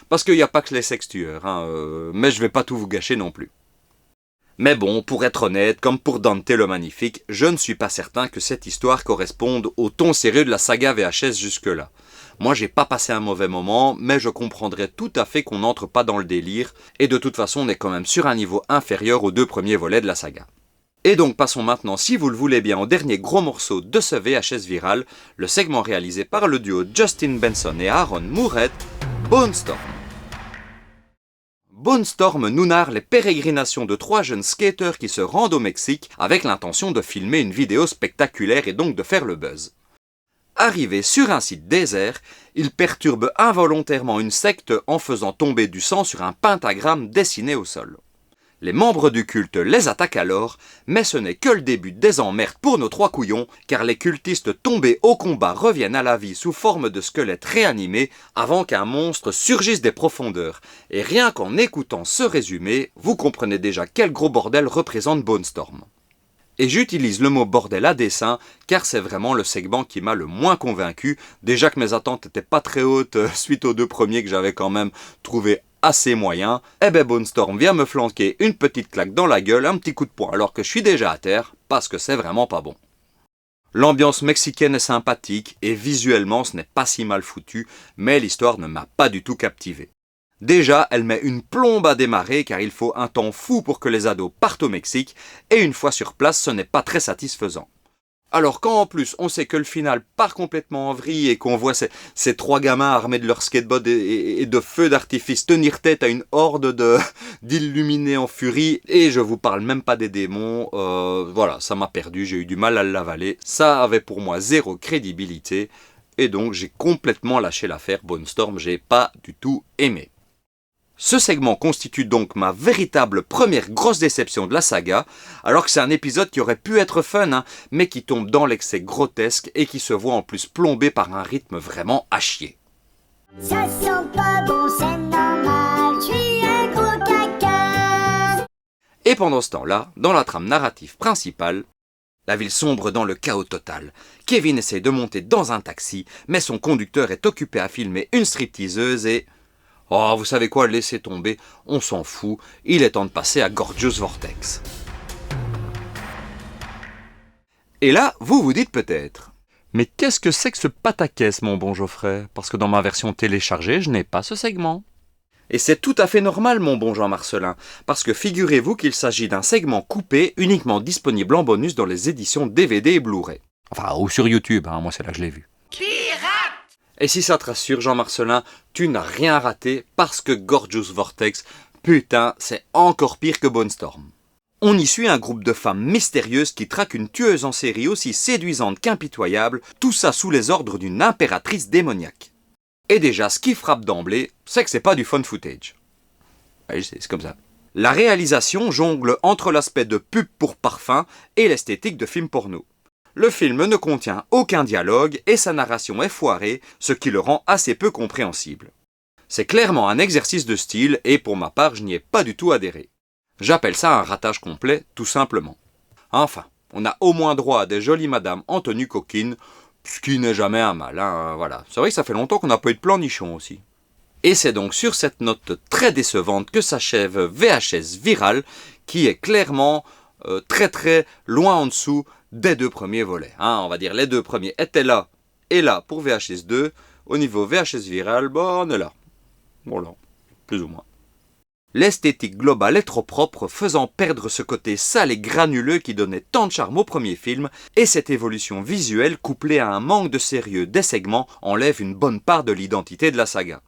Parce qu'il n'y a pas que les sextueurs, mais je vais pas tout vous gâcher non plus. Mais bon, pour être honnête, comme pour Dante le Magnifique, je ne suis pas certain que cette histoire corresponde au ton sérieux de la saga VHS jusque-là. Moi, j'ai pas passé un mauvais moment, mais je comprendrais tout à fait qu'on n'entre pas dans le délire, et de toute façon, on est quand même sur un niveau inférieur aux deux premiers volets de la saga. Et donc, passons maintenant, si vous le voulez bien, au dernier gros morceau de ce VHS viral, le segment réalisé par le duo Justin Benson et Aaron Mouret, Bone Storm. Bone Storm nous narre les pérégrinations de 3 jeunes skateurs qui se rendent au Mexique avec l'intention de filmer une vidéo spectaculaire et donc de faire le buzz. Arrivés sur un site désert, ils perturbent involontairement une secte en faisant tomber du sang sur un pentagramme dessiné au sol. Les membres du culte les attaquent alors, mais ce n'est que le début des emmerdes pour nos 3 couillons, car les cultistes tombés au combat reviennent à la vie sous forme de squelettes réanimés avant qu'un monstre surgisse des profondeurs. Et rien qu'en écoutant ce résumé, vous comprenez déjà quel gros bordel représente Bone Storm. Et j'utilise le mot bordel à dessein, car c'est vraiment le segment qui m'a le moins convaincu, déjà que mes attentes n'étaient pas très hautes suite aux 2 premiers que j'avais quand même trouvé assez moyens. Eh ben Bone Storm vient me flanquer une petite claque dans la gueule, un petit coup de poing alors que je suis déjà à terre, parce que c'est vraiment pas bon. L'ambiance mexicaine est sympathique, et visuellement ce n'est pas si mal foutu, mais l'histoire ne m'a pas du tout captivé. Déjà, elle met une plombe à démarrer car il faut un temps fou pour que les ados partent au Mexique et une fois sur place, ce n'est pas très satisfaisant. Alors quand en plus on sait que le final part complètement en vrille et qu'on voit ces 3 gamins armés de leur skateboard et de feux d'artifice tenir tête à une horde d'illuminés en furie, et je vous parle même pas des démons, voilà, ça m'a perdu, j'ai eu du mal à l'avaler, ça avait pour moi 0 crédibilité et donc j'ai complètement lâché l'affaire. Bone Storm, j'ai pas du tout aimé. Ce segment constitue donc ma véritable première grosse déception de la saga, alors que c'est un épisode qui aurait pu être fun, mais qui tombe dans l'excès grotesque et qui se voit en plus plombé par un rythme vraiment à chier. Ça sent pas bon, c'est normal, je suis un gros caca. Et pendant ce temps-là, dans la trame narrative principale, la ville sombre dans le chaos total. Kevin essaie de monter dans un taxi, mais son conducteur est occupé à filmer une stripteaseuse et... Oh, vous savez quoi, laissez tomber, on s'en fout, il est temps de passer à Gorgeous Vortex. Et là, vous vous dites peut-être, mais qu'est-ce que c'est que ce pataquès, mon bon Geoffrey? Parce que dans ma version téléchargée, je n'ai pas ce segment. Et c'est tout à fait normal, mon bon Jean Marcelin, parce que figurez-vous qu'il s'agit d'un segment coupé uniquement disponible en bonus dans les éditions DVD et Blu-ray. Enfin, ou sur YouTube, moi c'est là que je l'ai vu. Et si ça te rassure, Jean Marcelin, tu n'as rien raté parce que Gorgeous Vortex, putain, c'est encore pire que Bone Storm. On y suit un groupe de femmes mystérieuses qui traquent une tueuse en série aussi séduisante qu'impitoyable, tout ça sous les ordres d'une impératrice démoniaque. Et déjà, ce qui frappe d'emblée, c'est que c'est pas du fun footage. Ouais, c'est comme ça. La réalisation jongle entre l'aspect de pub pour parfum et l'esthétique de film porno. Le film ne contient aucun dialogue et sa narration est foirée, ce qui le rend assez peu compréhensible. C'est clairement un exercice de style et pour ma part je n'y ai pas du tout adhéré. J'appelle ça un ratage complet, tout simplement. Enfin, on a au moins droit à des jolies madames en tenue coquine, ce qui n'est jamais un mal, hein, voilà. C'est vrai que ça fait longtemps qu'on n'a pas eu de plan nichon aussi. Et c'est donc sur cette note très décevante que s'achève VHS Viral, qui est clairement très loin en dessous des 2 premiers volets. Hein, on va dire les 2 premiers étaient là et là pour VHS 2. Au niveau VHS Viral, on est là. Voilà, plus ou moins. L'esthétique globale est trop propre, faisant perdre ce côté sale et granuleux qui donnait tant de charme au premier film, et cette évolution visuelle couplée à un manque de sérieux des segments enlève une bonne part de l'identité de la saga.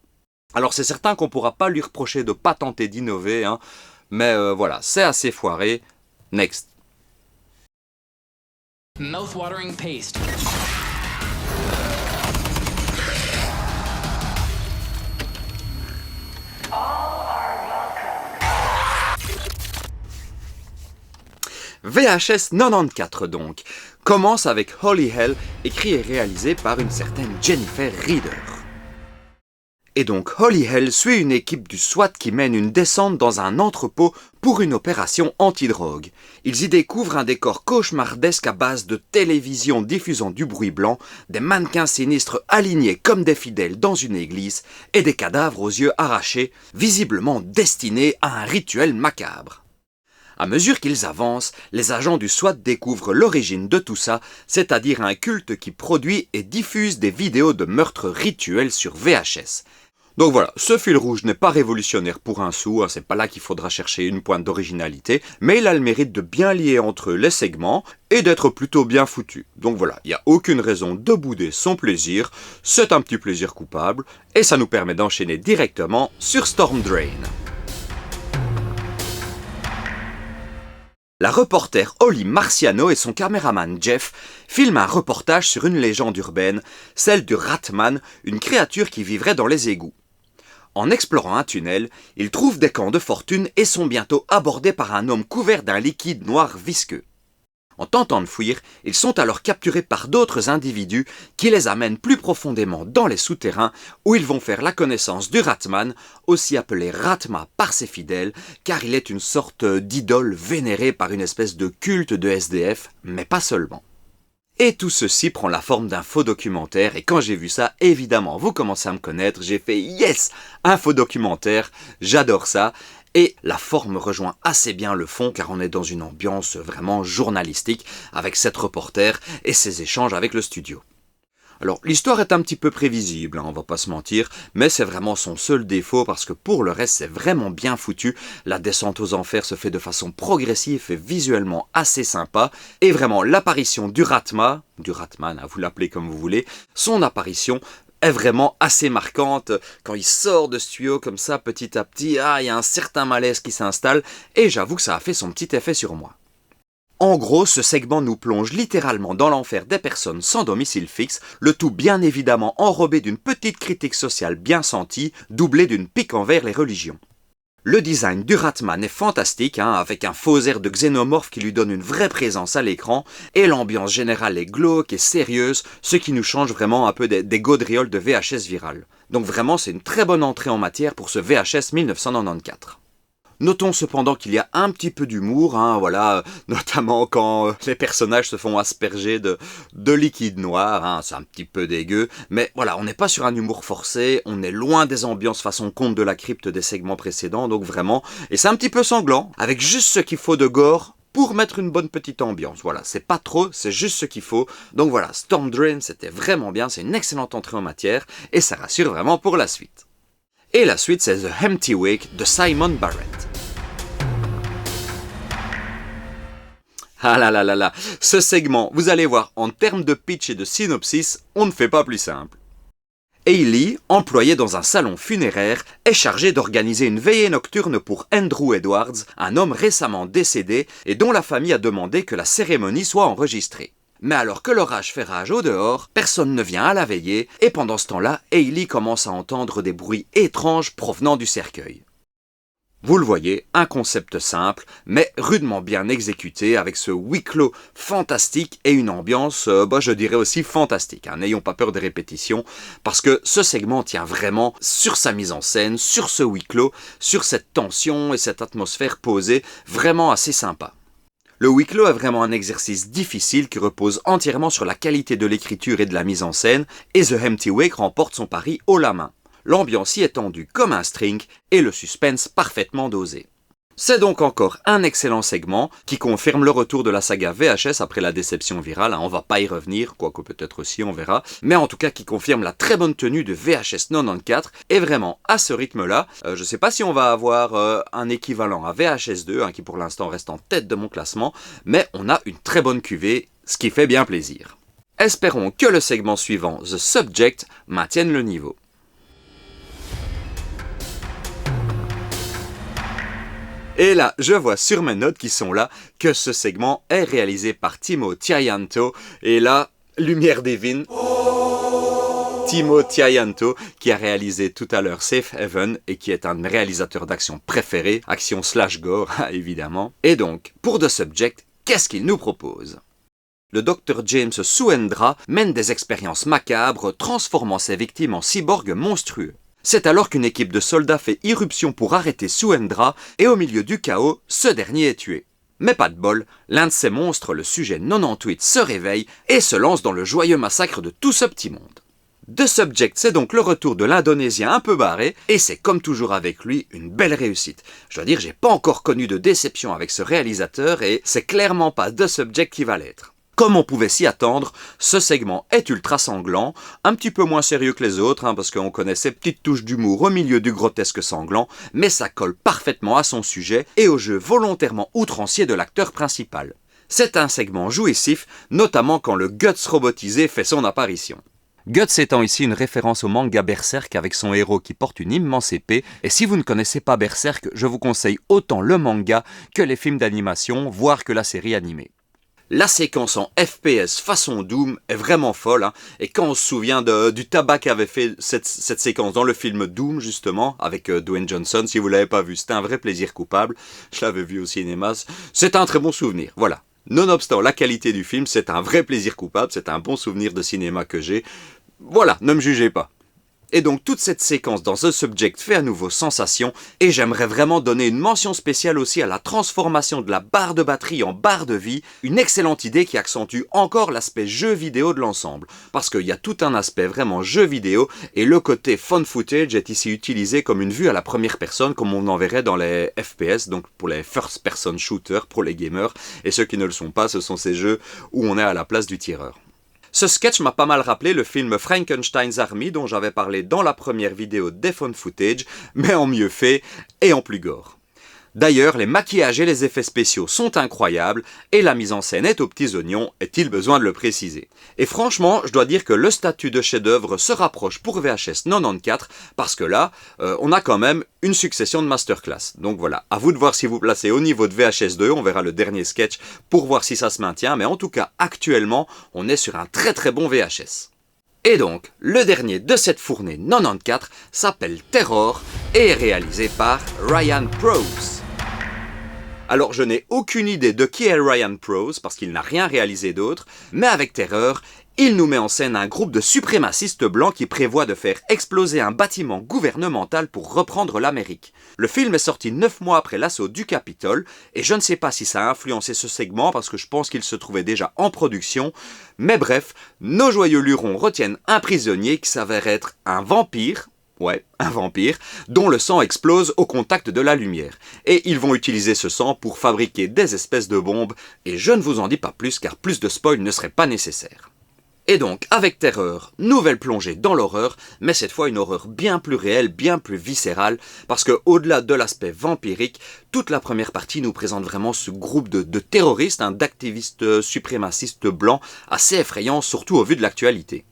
Alors c'est certain qu'on ne pourra pas lui reprocher de pas tenter d'innover, hein, mais voilà, c'est assez foiré. Next. Mouth-watering paste. VHS 94 donc, commence avec Holy Hell, écrit et réalisé par une certaine Jennifer Reeder. Et donc Holy Hell suit une équipe du SWAT qui mène une descente dans un entrepôt pour une opération anti-drogue. Ils y découvrent un décor cauchemardesque à base de télévision diffusant du bruit blanc, des mannequins sinistres alignés comme des fidèles dans une église et des cadavres aux yeux arrachés, visiblement destinés à un rituel macabre. À mesure qu'ils avancent, les agents du SWAT découvrent l'origine de tout ça, c'est-à-dire un culte qui produit et diffuse des vidéos de meurtres rituels sur VHS. Donc voilà, ce fil rouge n'est pas révolutionnaire pour un sou, hein, c'est pas là qu'il faudra chercher une pointe d'originalité, mais il a le mérite de bien lier entre eux les segments et d'être plutôt bien foutu. Donc voilà, il n'y a aucune raison de bouder son plaisir, c'est un petit plaisir coupable, et ça nous permet d'enchaîner directement sur Storm Drain. La reporter Holly Marciano et son caméraman Jeff filment un reportage sur une légende urbaine, celle du Ratman, une créature qui vivrait dans les égouts. En explorant un tunnel, ils trouvent des camps de fortune et sont bientôt abordés par un homme couvert d'un liquide noir visqueux. En tentant de fuir, ils sont alors capturés par d'autres individus qui les amènent plus profondément dans les souterrains où ils vont faire la connaissance du Ratman, aussi appelé Ratma par ses fidèles, car il est une sorte d'idole vénérée par une espèce de culte de SDF, mais pas seulement. Et tout ceci prend la forme d'un faux documentaire, et quand j'ai vu ça, évidemment, vous commencez à me connaître, j'ai fait « Yes ! Un faux documentaire !» J'adore ça. Et la forme rejoint assez bien le fond car on est dans une ambiance vraiment journalistique avec cette reporter et ses échanges avec le studio. Alors l'histoire est un petit peu prévisible, hein, on va pas se mentir, mais c'est vraiment son seul défaut parce que pour le reste c'est vraiment bien foutu. La descente aux enfers se fait de façon progressive et visuellement assez sympa et vraiment l'apparition du Ratman, hein, vous l'appelez comme vous voulez, son apparition est vraiment assez marquante. Quand il sort de ce tuyau comme ça, petit à petit, il y a un certain malaise qui s'installe, et j'avoue que ça a fait son petit effet sur moi. En gros, ce segment nous plonge littéralement dans l'enfer des personnes sans domicile fixe, le tout bien évidemment enrobé d'une petite critique sociale bien sentie, doublée d'une pique envers les religions. Le design du Ratman est fantastique, hein, avec un faux air de xénomorphe qui lui donne une vraie présence à l'écran, et l'ambiance générale est glauque et sérieuse, ce qui nous change vraiment un peu des gaudrioles de VHS Viral. Donc vraiment, c'est une très bonne entrée en matière pour ce VHS 1994. Notons cependant qu'il y a un petit peu d'humour, hein, voilà, notamment quand les personnages se font asperger de liquide noir, hein, c'est un petit peu dégueu, mais voilà, on n'est pas sur un humour forcé, on est loin des ambiances façon conte de la crypte des segments précédents, donc vraiment, et c'est un petit peu sanglant, avec juste ce qu'il faut de gore pour mettre une bonne petite ambiance, voilà, c'est pas trop, c'est juste ce qu'il faut, donc voilà, Storm Drain c'était vraiment bien, c'est une excellente entrée en matière, et ça rassure vraiment pour la suite. Et la suite c'est The Empty Wake de Simon Barrett. Ah là là là là, ce segment, vous allez voir, en termes de pitch et de synopsis, on ne fait pas plus simple. Hayley, employée dans un salon funéraire, est chargée d'organiser une veillée nocturne pour Andrew Edwards, un homme récemment décédé et dont la famille a demandé que la cérémonie soit enregistrée. Mais alors que l'orage fait rage au dehors, personne ne vient à la veillée et pendant ce temps-là, Hayley commence à entendre des bruits étranges provenant du cercueil. Vous le voyez, un concept simple, mais rudement bien exécuté, avec ce huis clos fantastique et une ambiance, je dirais aussi fantastique. N'ayons pas peur des répétitions, parce que ce segment tient vraiment sur sa mise en scène, sur ce huis clos, sur cette tension et cette atmosphère posée, vraiment assez sympa. Le huis clos est vraiment un exercice difficile qui repose entièrement sur la qualité de l'écriture et de la mise en scène, et The Empty Wake remporte son pari haut la main. L'ambiance y est tendue comme un string et le suspense parfaitement dosé. C'est donc encore un excellent segment qui confirme le retour de la saga VHS après la déception virale, on va pas y revenir, quoique peut-être aussi on verra, mais en tout cas qui confirme la très bonne tenue de VHS 94 et vraiment à ce rythme-là, je sais pas si on va avoir un équivalent à VHS 2 qui pour l'instant reste en tête de mon classement, mais on a une très bonne cuvée, ce qui fait bien plaisir. Espérons que le segment suivant, The Subject, maintienne le niveau. Et là, je vois sur mes notes qui sont là que ce segment est réalisé par Timo Tjahjanto. Et là, lumière divine. Timo Tjahjanto, qui a réalisé tout à l'heure Safe Haven et qui est un de mes réalisateurs d'action préférés, action slash gore, évidemment. Et donc, pour The Subject, qu'est-ce qu'il nous propose ? Le Dr James Suendra mène des expériences macabres, transformant ses victimes en cyborgs monstrueux. C'est alors qu'une équipe de soldats fait irruption pour arrêter Suendra et au milieu du chaos, ce dernier est tué. Mais pas de bol, l'un de ces monstres, le sujet 98, se réveille et se lance dans le joyeux massacre de tout ce petit monde. The Subject, c'est donc le retour de l'Indonésien un peu barré et c'est comme toujours avec lui une belle réussite. Je dois dire, j'ai pas encore connu de déception avec ce réalisateur et c'est clairement pas The Subject qui va l'être. Comme on pouvait s'y attendre, ce segment est ultra sanglant, un petit peu moins sérieux que les autres, parce qu'on connaît ces petites touches d'humour au milieu du grotesque sanglant, mais ça colle parfaitement à son sujet et au jeu volontairement outrancier de l'acteur principal. C'est un segment jouissif, notamment quand le Guts robotisé fait son apparition. Guts étant ici une référence au manga Berserk avec son héros qui porte une immense épée, et si vous ne connaissez pas Berserk, je vous conseille autant le manga que les films d'animation, voire que la série animée. La séquence en FPS façon Doom est vraiment folle, et quand on se souvient du tabac qu'avait fait cette séquence dans le film Doom justement, avec Dwayne Johnson, si vous l'avez pas vu, c'était un vrai plaisir coupable, je l'avais vu au cinéma, c'est un très bon souvenir, voilà. Nonobstant la qualité du film, c'est un vrai plaisir coupable, c'est un bon souvenir de cinéma que j'ai, voilà, ne me jugez pas. Et donc toute cette séquence dans The Subject fait à nouveau sensation, et j'aimerais vraiment donner une mention spéciale aussi à la transformation de la barre de batterie en barre de vie, une excellente idée qui accentue encore l'aspect jeu vidéo de l'ensemble, parce qu'il y a tout un aspect vraiment jeu vidéo, et le côté fun footage est ici utilisé comme une vue à la première personne, comme on en verrait dans les FPS, donc pour les first person shooters, pour les gamers, et ceux qui ne le sont pas, ce sont ces jeux où on est à la place du tireur. Ce sketch m'a pas mal rappelé le film Frankenstein's Army dont j'avais parlé dans la première vidéo des Fun Footage, mais en mieux fait et en plus gore. D'ailleurs, les maquillages et les effets spéciaux sont incroyables et la mise en scène est aux petits oignons, est-il besoin de le préciser. Et franchement, je dois dire que le statut de chef-d'œuvre se rapproche pour VHS 94 parce que là, on a quand même une succession de masterclass. Donc voilà, à vous de voir si vous placez au niveau de VHS 2, on verra le dernier sketch pour voir si ça se maintient, mais en tout cas, actuellement, on est sur un très très bon VHS. Et donc, le dernier de cette fournée 94 s'appelle Terror et est réalisé par Ryan Prowse. Alors je n'ai aucune idée de qui est Ryan Prowse parce qu'il n'a rien réalisé d'autre, mais avec Terreur, il nous met en scène un groupe de suprémacistes blancs qui prévoit de faire exploser un bâtiment gouvernemental pour reprendre l'Amérique. Le film est sorti 9 mois après l'assaut du Capitole, et je ne sais pas si ça a influencé ce segment parce que je pense qu'il se trouvait déjà en production, mais bref, nos joyeux lurons retiennent un prisonnier qui s'avère être un vampire, ouais, un vampire, dont le sang explose au contact de la lumière. Et ils vont utiliser ce sang pour fabriquer des espèces de bombes, et je ne vous en dis pas plus car plus de spoil ne serait pas nécessaire. Et donc, avec Terreur, nouvelle plongée dans l'horreur, mais cette fois une horreur bien plus réelle, bien plus viscérale, parce que au-delà de l'aspect vampirique, toute la première partie nous présente vraiment ce groupe de terroristes, d'activistes suprémacistes blancs, assez effrayants, surtout au vu de l'actualité.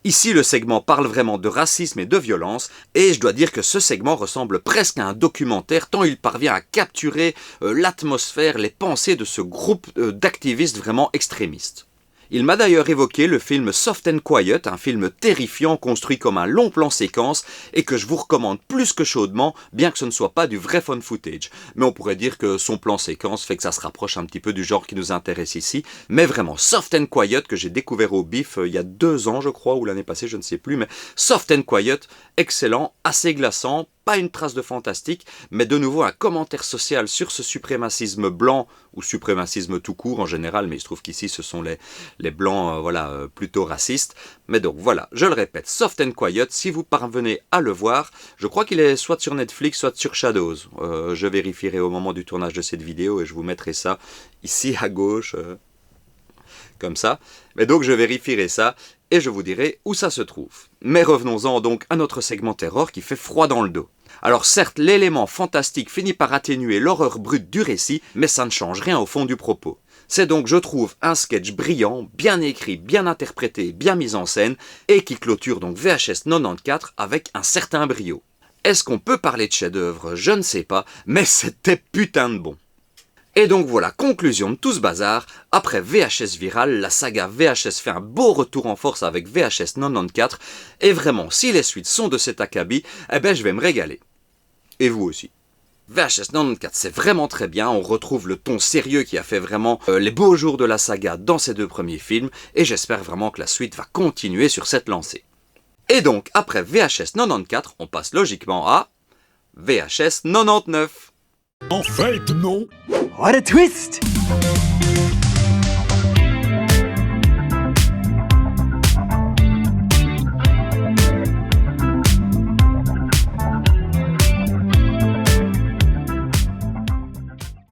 Ici, le segment parle vraiment de racisme et de violence, et je dois dire que ce segment ressemble presque à un documentaire, tant il parvient à capturer l'atmosphère, les pensées de ce groupe d'activistes vraiment extrémistes. Il m'a d'ailleurs évoqué le film Soft and Quiet, un film terrifiant construit comme un long plan séquence et que je vous recommande plus que chaudement, bien que ce ne soit pas du vrai found footage. Mais on pourrait dire que son plan séquence fait que ça se rapproche un petit peu du genre qui nous intéresse ici. Mais vraiment, Soft and Quiet, que j'ai découvert au BIF il y a 2 ans je crois, ou l'année passée, je ne sais plus, mais Soft and Quiet, excellent, assez glaçant, pas une trace de fantastique, mais de nouveau un commentaire social sur ce suprémacisme blanc, ou suprémacisme tout court en général, mais il se trouve qu'ici ce sont les blancs plutôt racistes. Mais donc voilà, je le répète, Soft and Quiet, si vous parvenez à le voir, je crois qu'il est soit sur Netflix, soit sur Shadows. Je vérifierai au moment du tournage de cette vidéo et je vous mettrai ça ici à gauche, comme ça. Mais donc je vérifierai ça et je vous dirai où ça se trouve. Mais revenons-en donc à notre segment terror qui fait froid dans le dos. Alors certes, l'élément fantastique finit par atténuer l'horreur brute du récit, mais ça ne change rien au fond du propos. C'est donc, je trouve, un sketch brillant, bien écrit, bien interprété, bien mis en scène, et qui clôture donc VHS 94 avec un certain brio. Est-ce qu'on peut parler de chef-d'œuvre? Je ne sais pas, mais c'était putain de bon. Et donc voilà, conclusion de tout ce bazar, après VHS Viral, la saga VHS fait un beau retour en force avec VHS 94, et vraiment, si les suites sont de cet acabit, eh ben je vais me régaler. Et vous aussi. VHS 94, c'est vraiment très bien, on retrouve le ton sérieux qui a fait vraiment les beaux jours de la saga dans ces 2 premiers films, et j'espère vraiment que la suite va continuer sur cette lancée. Et donc, après VHS 94, on passe logiquement à VHS 99. En fait, non. What a twist!